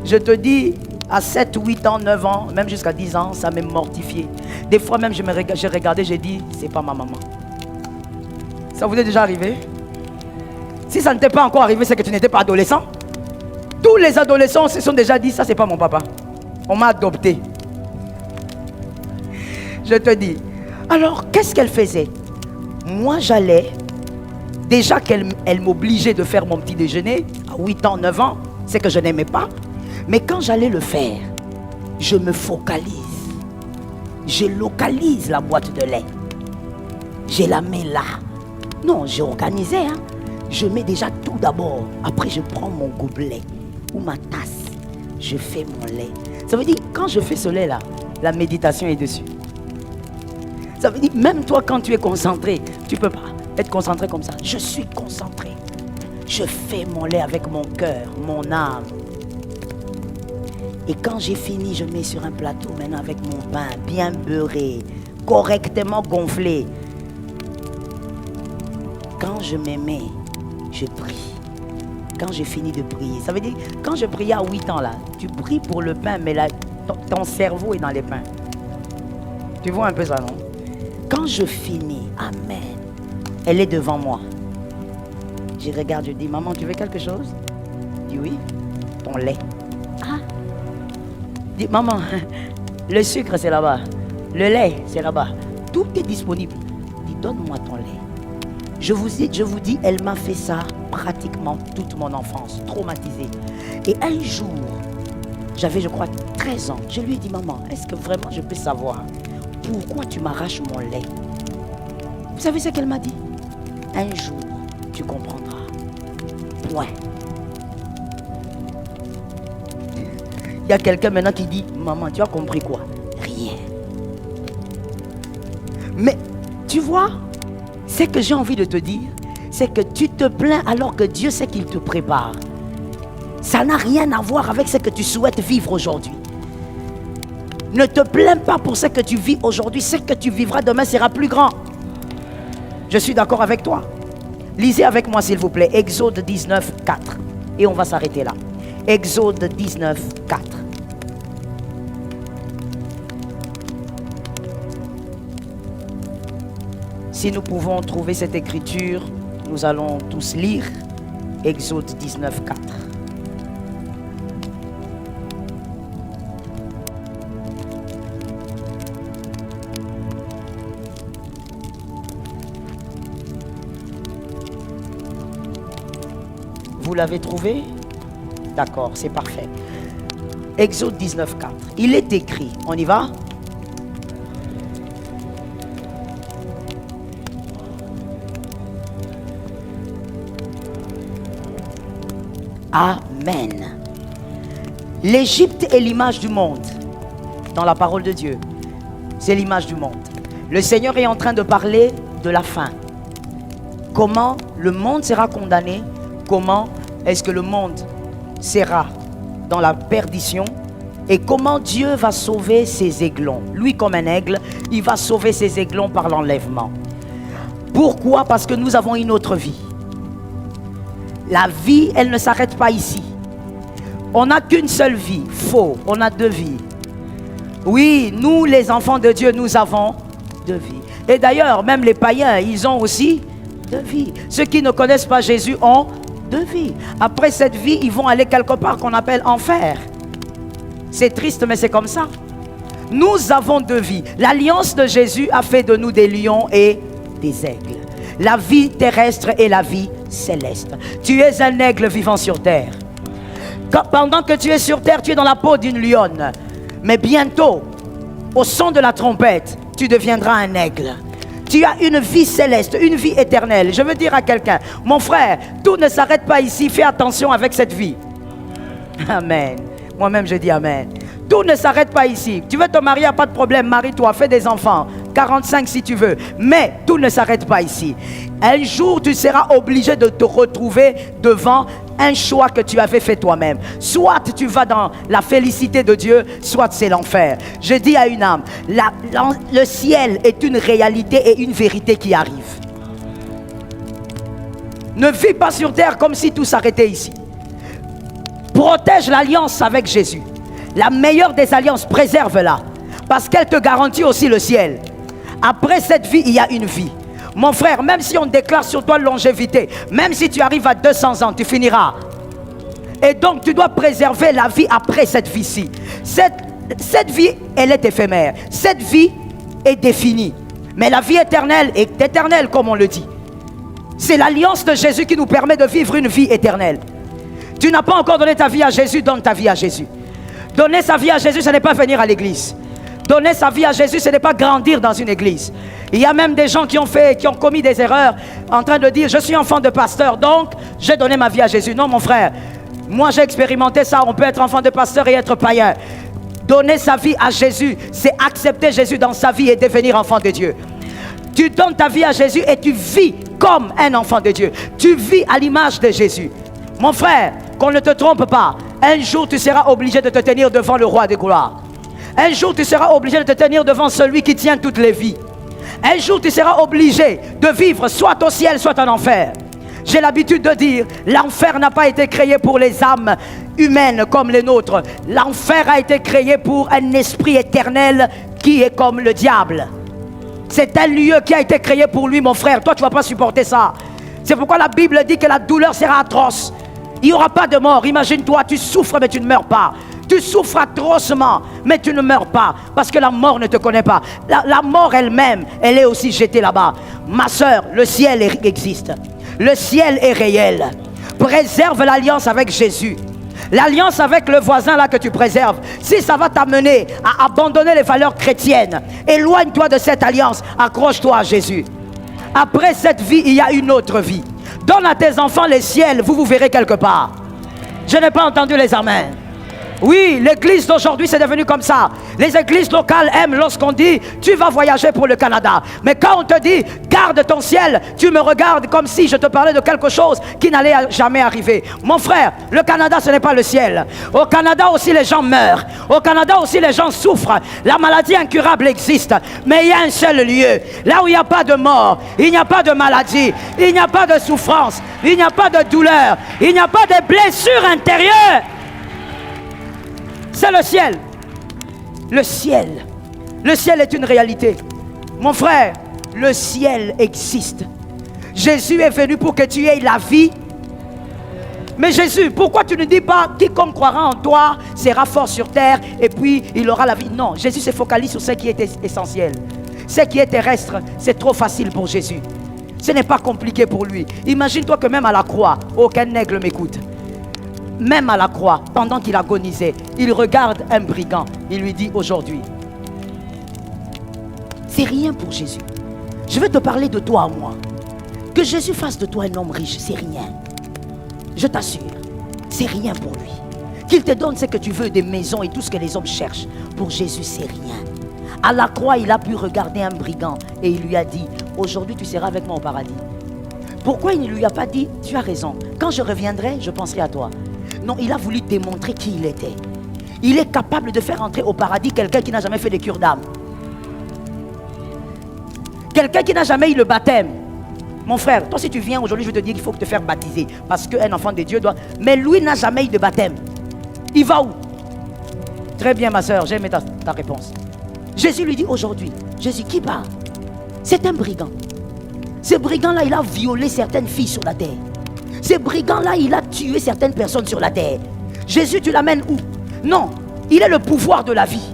[SPEAKER 1] Je te dis, à 7, 8 ans, 9 ans, même jusqu'à 10 ans, ça m'a mortifié. Des fois même, j'ai regardé, j'ai dit, c'est pas ma maman. Ça vous est déjà arrivé? Si ça ne t'est pas encore arrivé, c'est que tu n'étais pas adolescent. Tous les adolescents se sont déjà dit, ça c'est pas mon papa. On m'a adopté. Je te dis. Alors, qu'est-ce qu'elle faisait? Moi, j'allais. Déjà qu'elle m'obligeait de faire mon petit déjeuner, à 8 ans, 9 ans, c'est que je n'aimais pas. Mais quand j'allais le faire, je me focalise. Je localise la boîte de lait. Je la mets là. Non, j'ai organisé. Hein. Je mets déjà tout d'abord. Après, je prends mon gobelet ou ma tasse. Je fais mon lait. Ça veut dire, quand je fais ce lait-là, la méditation est dessus. Ça veut dire, même toi, quand tu es concentré, tu ne peux pas être concentré comme ça. Je suis concentré. Je fais mon lait avec mon cœur, mon âme. Et quand j'ai fini, je mets sur un plateau maintenant avec mon pain bien beurré, correctement gonflé. Quand je me mets, je prie. Quand j'ai fini de prier, ça veut dire, quand je priais à 8 ans là, tu pries pour le pain, mais là, ton cerveau est dans les pains. Tu vois un peu ça, non? Quand je finis, amen, elle est devant moi. Je regarde, je dis, maman, tu veux quelque chose? Je dis oui, ton lait. Ah. Je dis, maman, le sucre c'est là-bas, le lait c'est là-bas, tout est disponible. Je dis, donne-moi ton lait. Je vous dis, elle m'a fait ça pratiquement toute mon enfance, traumatisée. Et un jour, j'avais je crois 13 ans, je lui ai dit, maman, est-ce que vraiment je peux savoir pourquoi tu m'arraches mon lait? Vous savez ce qu'elle m'a dit? Un jour, tu comprendras. Point. Il y a quelqu'un maintenant qui dit, maman, tu as compris quoi? Rien. Mais, tu vois, ce que j'ai envie de te dire, c'est que tu te plains alors que Dieu sait qu'il te prépare. Ça n'a rien à voir avec ce que tu souhaites vivre aujourd'hui. Ne te plains pas pour ce que tu vis aujourd'hui. Ce que tu vivras demain sera plus grand. Je suis d'accord avec toi. Lisez avec moi s'il vous plaît, Exode 19, 4. Et on va s'arrêter là. Exode 19, 4. Si nous pouvons trouver cette écriture, nous allons tous lire Exode 19, 4. Vous l'avez trouvé? D'accord, c'est parfait. Exode 19, 4. Il est écrit, on y va? Amen. L'Égypte est l'image du monde. Dans la parole de Dieu, c'est l'image du monde. Le Seigneur est en train de parler de la fin. Comment le monde sera condamné? Comment est-ce que le monde sera dans la perdition? Et comment Dieu va sauver ses aiglons? Lui, comme un aigle, il va sauver ses aiglons par l'enlèvement. Pourquoi? Parce que nous avons une autre vie. La vie, elle ne s'arrête pas ici. On n'a qu'une seule vie. Faux, on a deux vies. Oui, nous, les enfants de Dieu, nous avons deux vies. Et d'ailleurs, même les païens, ils ont aussi deux vies. Ceux qui ne connaissent pas Jésus ont deux vies. Après cette vie, ils vont aller quelque part qu'on appelle enfer. C'est triste, mais c'est comme ça. Nous avons deux vies. L'alliance de Jésus a fait de nous des lions et des aigles. La vie terrestre et la vie céleste. Tu es un aigle vivant sur terre. Pendant que tu es sur terre, tu es dans la peau d'une lionne. Mais bientôt, au son de la trompette, tu deviendras un aigle. Tu as une vie céleste, une vie éternelle. Je veux dire à quelqu'un, mon frère, tout ne s'arrête pas ici. Fais attention avec cette vie. Amen. Moi-même, je dis amen. Tout ne s'arrête pas ici. Tu veux te marier, pas de problème. Marie-toi, fais des enfants. 45 si tu veux. Mais tout ne s'arrête pas ici. Un jour, tu seras obligé de te retrouver devant un choix que tu avais fait toi-même. Soit tu vas dans la félicité de Dieu, soit c'est l'enfer. Je dis à une âme, le ciel est une réalité et une vérité qui arrive. Ne vis pas sur terre comme si tout s'arrêtait ici. Protège l'alliance avec Jésus. La meilleure des alliances, préserve-la. Parce qu'elle te garantit aussi le ciel. Après cette vie, il y a une vie. Mon frère, même si on déclare sur toi longévité, même si tu arrives à 200 ans, tu finiras. Et donc, tu dois préserver la vie après cette vie-ci. Cette vie, elle est éphémère. Cette vie est définie. Mais la vie éternelle est éternelle, comme on le dit. C'est l'alliance de Jésus qui nous permet de vivre une vie éternelle. Tu n'as pas encore donné ta vie à Jésus, donne ta vie à Jésus. Donner sa vie à Jésus, ce n'est pas venir à l'église. Donner sa vie à Jésus, ce n'est pas grandir dans une église. Il y a même des gens qui ont commis des erreurs en train de dire, je suis enfant de pasteur, donc j'ai donné ma vie à Jésus. Non, mon frère, moi j'ai expérimenté ça. On peut être enfant de pasteur et être païen. Donner sa vie à Jésus, c'est accepter Jésus dans sa vie et devenir enfant de Dieu. Tu donnes ta vie à Jésus et tu vis comme un enfant de Dieu. Tu vis à l'image de Jésus. Mon frère, qu'on ne te trompe pas. Un jour, tu seras obligé de te tenir devant le roi de gloire. Un jour, tu seras obligé de te tenir devant celui qui tient toutes les vies. Un jour, tu seras obligé de vivre soit au ciel, soit en enfer. J'ai l'habitude de dire, l'enfer n'a pas été créé pour les âmes humaines comme les nôtres. L'enfer a été créé pour un esprit éternel qui est comme le diable. C'est un lieu qui a été créé pour lui, mon frère. Toi, tu ne vas pas supporter ça. C'est pourquoi la Bible dit que la douleur sera atroce. Il n'y aura pas de mort. Imagine-toi, tu souffres mais tu ne meurs pas. Tu souffres atrocement, mais tu ne meurs pas, parce que la mort ne te connaît pas. La mort elle-même, elle est aussi jetée là-bas. Ma soeur, le ciel existe. Le ciel est réel. Préserve l'alliance avec Jésus. L'alliance avec le voisin là que tu préserves. Si ça va t'amener à abandonner les valeurs chrétiennes, éloigne-toi de cette alliance. Accroche-toi à Jésus. Après cette vie, il y a une autre vie. Donne à tes enfants les ciels, vous verrez quelque part. Je n'ai pas entendu les amens. Oui, l'église d'aujourd'hui c'est devenu comme ça. Les églises locales aiment lorsqu'on dit tu vas voyager pour le Canada. Mais quand on te dit garde ton ciel, tu me regardes comme si je te parlais de quelque chose qui n'allait jamais arriver. Mon frère, le Canada ce n'est pas le ciel. Au Canada aussi les gens meurent. Au Canada aussi les gens souffrent. La maladie incurable existe. Mais il y a un seul lieu. Là où il n'y a pas de mort, il n'y a pas de maladie, il n'y a pas de souffrance, il n'y a pas de douleur, il n'y a pas de blessures intérieures. C'est le ciel. Le ciel. Le ciel est une réalité. Mon frère, le ciel existe. Jésus est venu pour que tu aies la vie. Mais Jésus, pourquoi tu ne dis pas quiconque croira en toi sera fort sur terre et puis il aura la vie? Non, Jésus se focalise sur ce qui est essentiel. Ce qui est terrestre, c'est trop facile pour Jésus. Ce n'est pas compliqué pour lui. Imagine-toi que même à la croix, aucun aigle m'écoute. Même à la croix, pendant qu'il agonisait, il regarde un brigand. Il lui dit aujourd'hui, c'est rien pour Jésus. Je vais te parler de toi à moi. Que Jésus fasse de toi un homme riche, c'est rien. Je t'assure, c'est rien pour lui. Qu'il te donne ce que tu veux, des maisons et tout ce que les hommes cherchent. Pour Jésus, c'est rien. À la croix, il a pu regarder un brigand et il lui a dit, aujourd'hui tu seras avec moi au paradis. Pourquoi il ne lui a pas dit, tu as raison, quand je reviendrai, je penserai à toi? Non, il a voulu démontrer qui il était. Il est capable de faire entrer au paradis quelqu'un qui n'a jamais fait de cure d'âme. Quelqu'un qui n'a jamais eu le baptême. Mon frère, toi si tu viens aujourd'hui, je vais te dire qu'il faut te faire baptiser. Parce qu'un enfant de Dieu doit... Mais lui n'a jamais eu de baptême. Il va où? Très bien ma soeur, j'ai aimé ta réponse. Jésus lui dit aujourd'hui, Jésus qui parle? C'est un brigand. Ce brigand-là, il a violé certaines filles sur la terre. Ce brigand-là, il a tué certaines personnes sur la terre. Jésus, tu l'amènes où? Non, il est le pouvoir de la vie.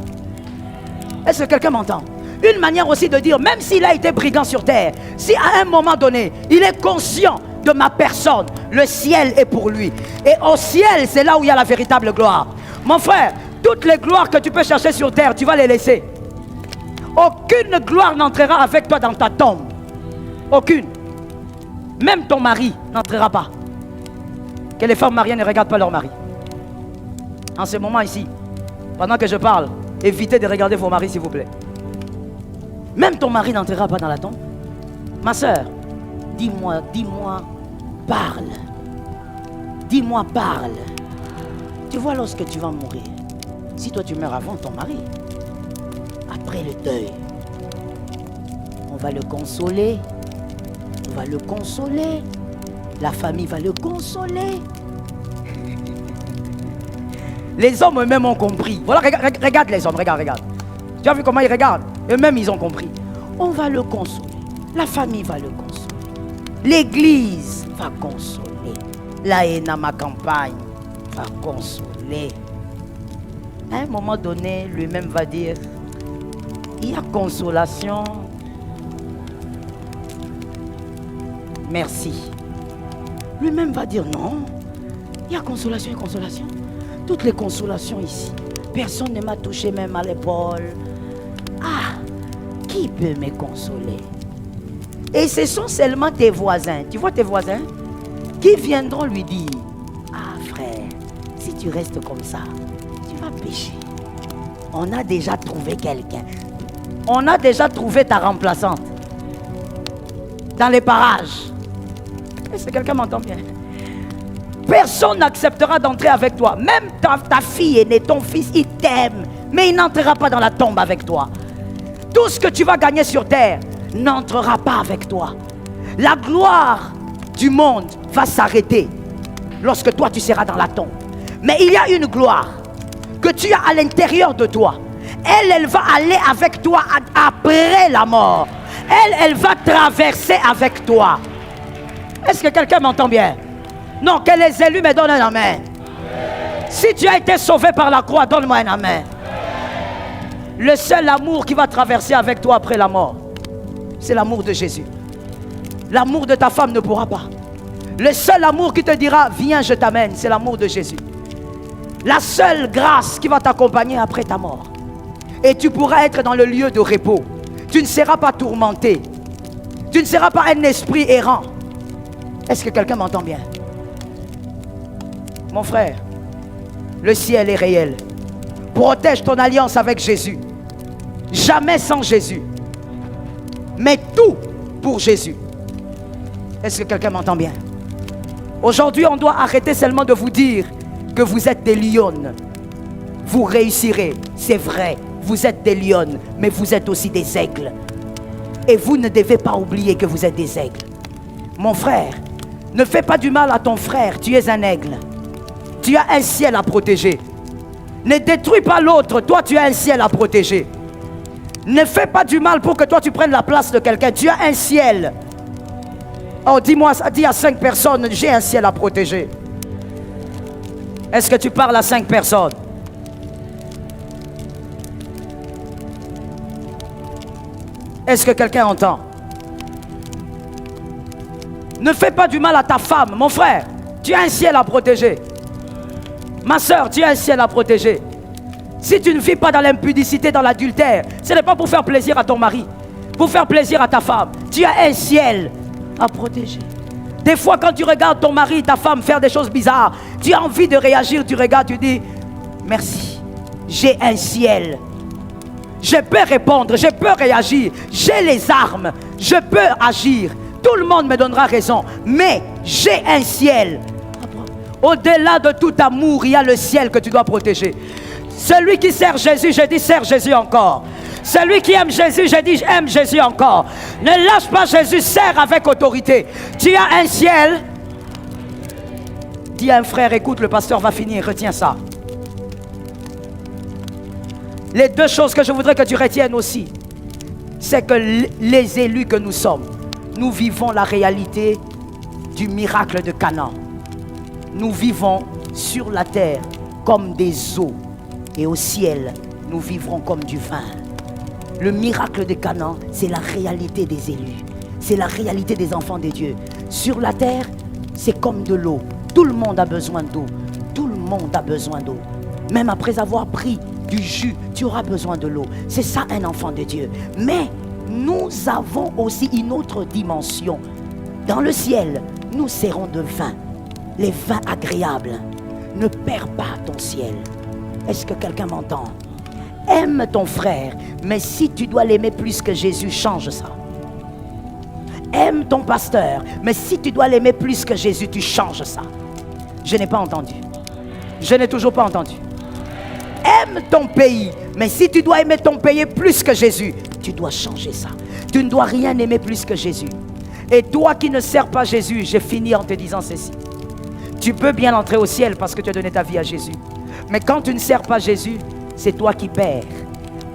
[SPEAKER 1] Est-ce que quelqu'un m'entend? Une manière aussi de dire, même s'il a été brigand sur terre, si à un moment donné, il est conscient de ma personne, le ciel est pour lui. Et au ciel, c'est là où il y a la véritable gloire. Mon frère, toutes les gloires que tu peux chercher sur terre, tu vas les laisser. Aucune gloire n'entrera avec toi dans ta tombe. Aucune. Même ton mari n'entrera pas. Que les femmes mariées ne regardent pas leur mari. En ce moment ici, pendant que je parle, évitez de regarder vos maris s'il vous plaît. Même ton mari n'entrera pas dans la tombe. Ma soeur, dis-moi, parle. Dis-moi, parle. Tu vois, lorsque tu vas mourir, si toi tu meurs avant ton mari, après le deuil, on va le consoler. On va le consoler. La famille va le consoler. Les hommes eux-mêmes ont compris. Voilà, regarde les hommes, regarde. Tu as vu comment ils regardent? Eux-mêmes, ils ont compris. On va le consoler. La famille va le consoler. L'église va consoler. La haine à ma campagne va consoler. À un moment donné, lui-même va dire, il y a consolation. Merci. Lui-même va dire, non, il y a consolation et consolation. Toutes les consolations ici. Personne ne m'a touché même à l'épaule. Ah, qui peut me consoler? Et ce sont seulement tes voisins. Tu vois tes voisins qui viendront lui dire, ah frère, si tu restes comme ça, tu vas pécher. On a déjà trouvé quelqu'un. On a déjà trouvé ta remplaçante. Dans les parages. Est-ce que quelqu'un m'entend bien? Personne n'acceptera d'entrer avec toi. Même ta fille aînée, ton fils, il t'aime. Mais il n'entrera pas dans la tombe avec toi. Tout ce que tu vas gagner sur terre n'entrera pas avec toi. La gloire du monde va s'arrêter lorsque toi tu seras dans la tombe. Mais il y a une gloire que tu as à l'intérieur de toi. Elle va aller avec toi après la mort. Elle va traverser avec toi. Est-ce que quelqu'un m'entend bien? Non, que les élus me donnent un amen. Si tu as été sauvé par la croix, donne-moi un amen. Le seul amour qui va traverser avec toi après la mort, c'est l'amour de Jésus. L'amour de ta femme ne pourra pas. Le seul amour qui te dira, viens, je t'amène, c'est l'amour de Jésus. La seule grâce qui va t'accompagner après ta mort. Et tu pourras être dans le lieu de repos. Tu ne seras pas tourmenté. Tu ne seras pas un esprit errant. Est-ce que quelqu'un m'entend bien? Mon frère, le ciel est réel. Protège ton alliance avec Jésus. Jamais sans Jésus. Mais tout pour Jésus. Est-ce que quelqu'un m'entend bien? Aujourd'hui, on doit arrêter seulement de vous dire que vous êtes des lionnes. Vous réussirez, c'est vrai. Vous êtes des lionnes, mais vous êtes aussi des aigles. Et vous ne devez pas oublier que vous êtes des aigles. Mon frère, ne fais pas du mal à ton frère, tu es un aigle. Tu as un ciel à protéger. Ne détruis pas l'autre. Toi, tu as un ciel à protéger. Ne fais pas du mal pour que toi, tu prennes la place de quelqu'un. Tu as un ciel. Oh, dis à 5 personnes, j'ai un ciel à protéger. Est-ce que tu parles à 5 personnes? Est-ce que quelqu'un entend? Ne fais pas du mal à ta femme, mon frère. Tu as un ciel à protéger. Ma soeur, tu as un ciel à protéger. Si tu ne vis pas dans l'impudicité, dans l'adultère, ce n'est pas pour faire plaisir à ton mari, pour faire plaisir à ta femme. Tu as un ciel à protéger. Des fois, quand tu regardes ton mari, ta femme faire des choses bizarres, tu as envie de réagir, tu regardes, tu dis, merci, j'ai un ciel. Je peux répondre, je peux réagir, j'ai les armes, je peux agir. Tout le monde me donnera raison, mais j'ai un ciel. Au-delà de tout amour, il y a le ciel que tu dois protéger. Celui qui sert Jésus, je dis sers Jésus encore. Celui qui aime Jésus, je dis aime Jésus encore. Ne lâche pas Jésus, sers avec autorité. Tu as un ciel. Dis à un frère, écoute, le pasteur va finir, retiens ça. Les deux choses que je voudrais que tu retiennes aussi, c'est que les élus que nous sommes, nous vivons la réalité du miracle de Canaan. Nous vivons sur la terre comme des eaux et au ciel, nous vivrons comme du vin. Le miracle de Canaan, c'est la réalité des élus. C'est la réalité des enfants de Dieu. Sur la terre, c'est comme de l'eau. Tout le monde a besoin d'eau. Tout le monde a besoin d'eau. Même après avoir pris du jus, tu auras besoin de l'eau. C'est ça un enfant de Dieu. Mais nous avons aussi une autre dimension. Dans le ciel, nous serons de vin. Les vins agréables. Ne perds pas ton ciel. Est-ce que quelqu'un m'entend? Aime ton frère, mais si tu dois l'aimer plus que Jésus, change ça. Aime ton pasteur, mais si tu dois l'aimer plus que Jésus, tu changes ça. Je n'ai pas entendu. Je n'ai toujours pas entendu. Aime ton pays, mais si tu dois aimer ton pays plus que Jésus, tu dois changer ça. Tu ne dois rien aimer plus que Jésus. Et toi qui ne sers pas Jésus, j'ai fini en te disant ceci. Tu peux bien entrer au ciel parce que tu as donné ta vie à Jésus. Mais quand tu ne sers pas Jésus, c'est toi qui perds.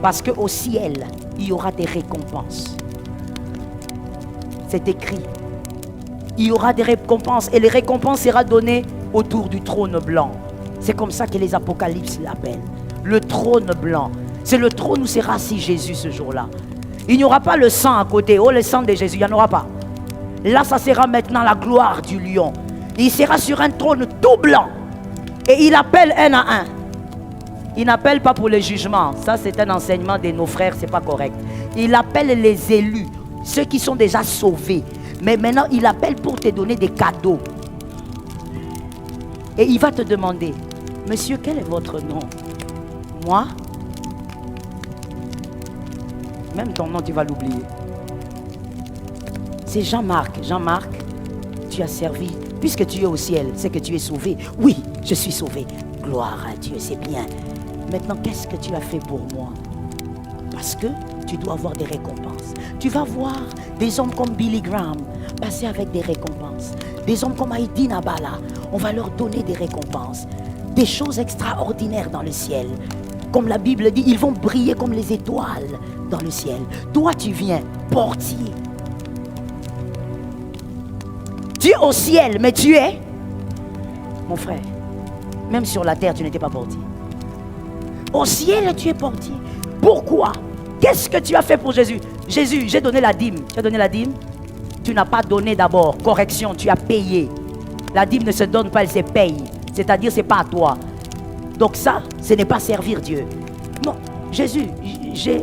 [SPEAKER 1] Parce qu'au ciel, il y aura des récompenses. C'est écrit. Il y aura des récompenses. Et les récompenses seront données autour du trône blanc. C'est comme ça que les apocalypses l'appellent. Le trône blanc. C'est le trône où sera assis Jésus ce jour-là. Il n'y aura pas le sang à côté. Oh, le sang de Jésus, il n'y en aura pas. Là, ça sera maintenant la gloire du lion. Il sera sur un trône tout blanc. Et il appelle un à un. Il n'appelle pas pour le jugement. Ça, c'est un enseignement de nos frères, c'est pas correct. Il appelle les élus, ceux qui sont déjà sauvés. Mais maintenant, il appelle pour te donner des cadeaux. Et il va te demander, monsieur, quel est votre nom? Moi? Même ton nom, tu vas l'oublier. C'est Jean-Marc. Jean-Marc, tu as servi. Puisque tu es au ciel, c'est que tu es sauvé. Oui, je suis sauvé. Gloire à Dieu, c'est bien. Maintenant, qu'est-ce que tu as fait pour moi? Parce que tu dois avoir des récompenses. Tu vas voir des hommes comme Billy Graham passer avec des récompenses. Des hommes comme Heidi Nabala, on va leur donner des récompenses. Des choses extraordinaires dans le ciel. Comme la Bible dit, ils vont briller comme les étoiles dans le ciel. Toi, tu viens, portier. Tu es au ciel, mais tu es, mon frère, même sur la terre, tu n'étais pas portier. Au ciel, tu es portier. Pourquoi? Qu'est-ce que tu as fait pour Jésus? Jésus, j'ai donné la dîme. Tu as donné la dîme? Tu n'as pas donné d'abord. Correction, tu as payé. La dîme ne se donne pas, elle se paye. C'est-à-dire, ce n'est pas à toi. Donc ça, ce n'est pas servir Dieu. Non, Jésus, j'ai...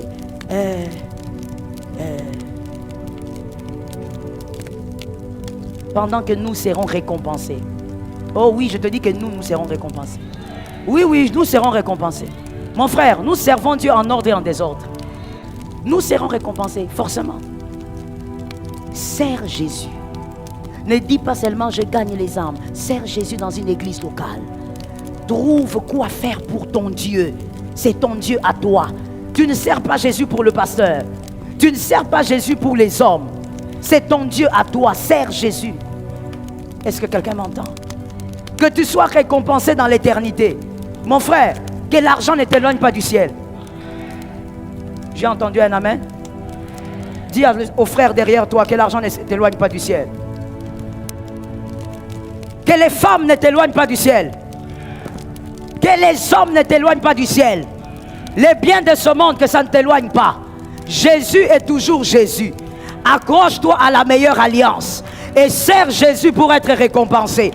[SPEAKER 1] pendant que nous serons récompensés. Oh oui, je te dis que nous serons récompensés. Oui, nous serons récompensés. Mon frère, nous servons Dieu en ordre et en désordre. Nous serons récompensés, forcément. Sers Jésus. Ne dis pas seulement je gagne les âmes. Sers Jésus dans une église locale. Trouve quoi faire pour ton Dieu. C'est ton Dieu à toi. Tu ne sers pas Jésus pour le pasteur. Tu ne sers pas Jésus pour les hommes. C'est ton Dieu à toi. Sers Jésus. Est-ce que quelqu'un m'entend? Que tu sois récompensé dans l'éternité. Mon frère, Que l'argent ne t'éloigne pas du ciel. J'ai entendu un amen. Dis aux frères derrière toi que l'argent ne t'éloigne pas du ciel. Que les femmes ne t'éloignent pas du ciel. Que les hommes ne t'éloignent pas du ciel. Les biens de ce monde, que ça ne t'éloigne pas. Jésus est toujours Jésus. Accroche-toi à la meilleure alliance et sers Jésus pour être récompensé.